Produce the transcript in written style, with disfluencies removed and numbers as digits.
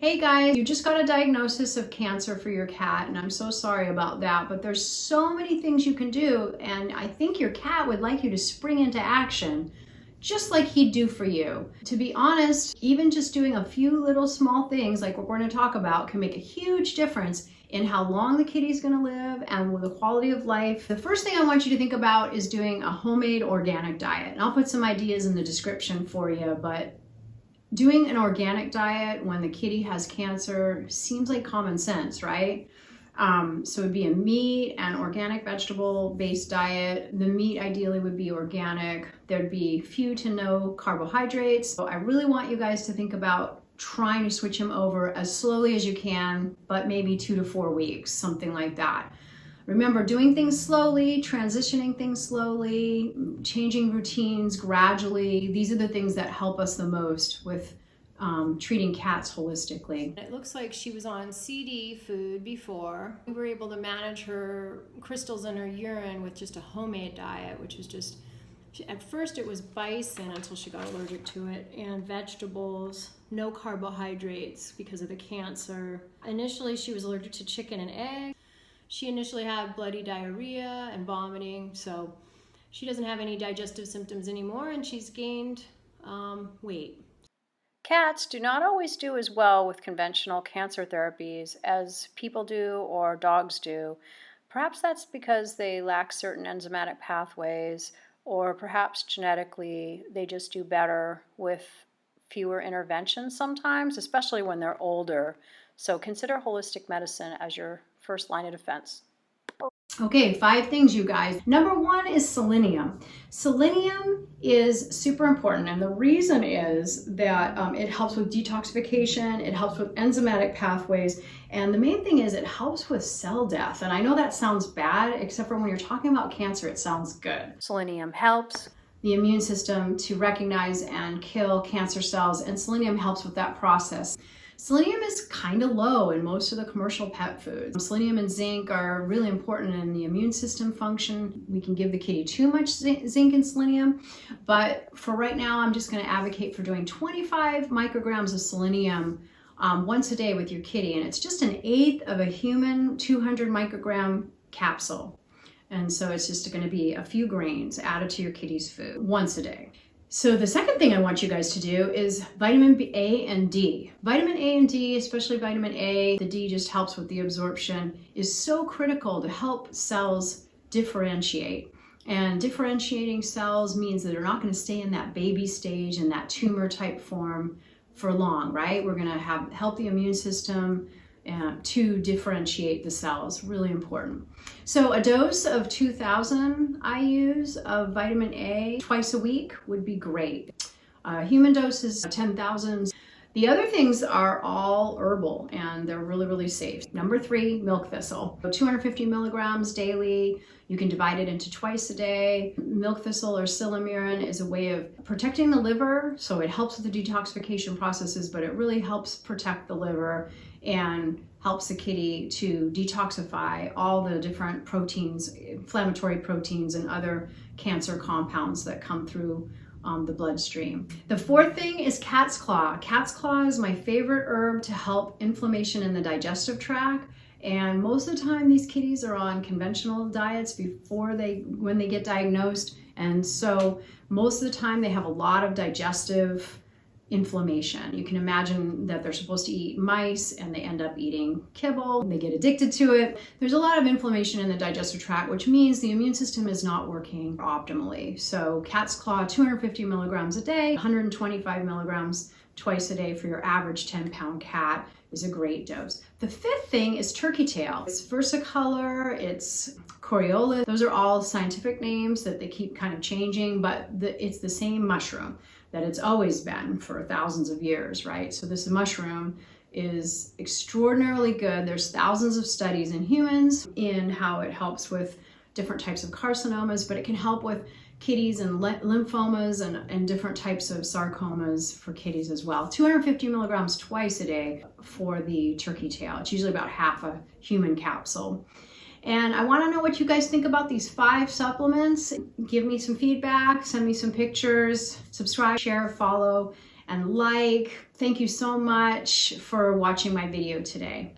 Hey guys, you just got a diagnosis of cancer for your cat, and I'm so sorry about that, but there's so many things you can do, and I think your cat would like you to spring into action, just like he'd do for you. To be honest, even just doing a few little small things like what we're going to talk about can make a huge difference in how long the kitty's going to live and with the quality of life. The first thing I want you to think about is doing a homemade organic diet, and I'll put some ideas in the description for you, but doing an organic diet when the kitty has cancer seems like common sense, right? So it'd be a meat and organic vegetable based diet. The meat ideally would be organic. There'd be few to no carbohydrates. So I really want you guys to think about trying to switch him over as slowly as you can, but maybe 2 to 4 weeks, something like that. Remember, doing things slowly, transitioning things slowly, changing routines gradually. These are the things that help us the most with treating cats holistically. It looks like she was on CD food before. We were able to manage her crystals in her urine with just a homemade diet, which was just, at first it was bison until she got allergic to it, and vegetables, no carbohydrates because of the cancer. Initially she was allergic to chicken and egg. She initially had bloody diarrhea and vomiting, so she doesn't have any digestive symptoms anymore, and she's gained weight. Cats do not always do as well with conventional cancer therapies as people do or dogs do. Perhaps that's because they lack certain enzymatic pathways, or perhaps genetically they just do better with fewer interventions sometimes, especially when they're older. So consider holistic medicine as your first line of defense. Okay, 5 things, you guys. Number 1 is selenium. Selenium is super important, and the reason is that it helps with detoxification, it helps with enzymatic pathways, and the main thing is it helps with cell death. And I know that sounds bad, except for when you're talking about cancer, it sounds good. Selenium helps the immune system to recognize and kill cancer cells, and selenium helps with that process. Selenium is kind of low in most of the commercial pet foods. Selenium and zinc are really important in the immune system function. We can give the kitty too much zinc and selenium, but for right now, I'm just going to advocate for doing 25 micrograms of selenium once a day with your kitty, and it's just 1/8 of a human 200 microgram capsule. And so it's just going to be a few grains added to your kitty's food once a day. So the second thing I want you guys to do is vitamin A and D. Vitamin A and D, especially vitamin A, the D just helps with the absorption, is so critical to help cells differentiate. And differentiating cells means that they're not going to stay in that baby stage and that tumor type form for long, right? We're going to help the immune system to differentiate the cells, really important. So a dose of 2,000 IUs of vitamin A twice a week would be great. Human dose is 10,000. The other things are all herbal and they're really, really safe. Number 3, milk thistle. 250 milligrams daily. You can divide it into twice a day. Milk thistle or silymarin is a way of protecting the liver, so it helps with the detoxification processes, but it really helps protect the liver and helps the kitty to detoxify all the different proteins, inflammatory proteins and other cancer compounds that come through the bloodstream. The 4th thing is cat's claw. Cat's claw is my favorite herb to help inflammation in the digestive tract. And most of the time these kitties are on conventional diets when they get diagnosed. And so most of the time they have a lot of digestive inflammation. You can imagine that they're supposed to eat mice and they end up eating kibble. They get addicted to it. There's a lot of inflammation in the digestive tract, which means the immune system is not working optimally. So cat's claw, 250 milligrams a day, 125 milligrams twice a day for your average 10-pound cat is a great dose. The 5th thing is turkey tail. It's versicolor, it's Coriolis. Those are all scientific names that they keep kind of changing, but it's the same mushroom that it's always been for thousands of years, right? So this mushroom is extraordinarily good. There's thousands of studies in humans in how it helps with different types of carcinomas, but it can help with kitties and lymphomas and different types of sarcomas for kitties as well. 250 milligrams twice a day for the turkey tail. It's usually about half a human capsule. And I want to know what you guys think about these 5 supplements. Give me some feedback, send me some pictures, subscribe, share, follow, and like. Thank you so much for watching my video today.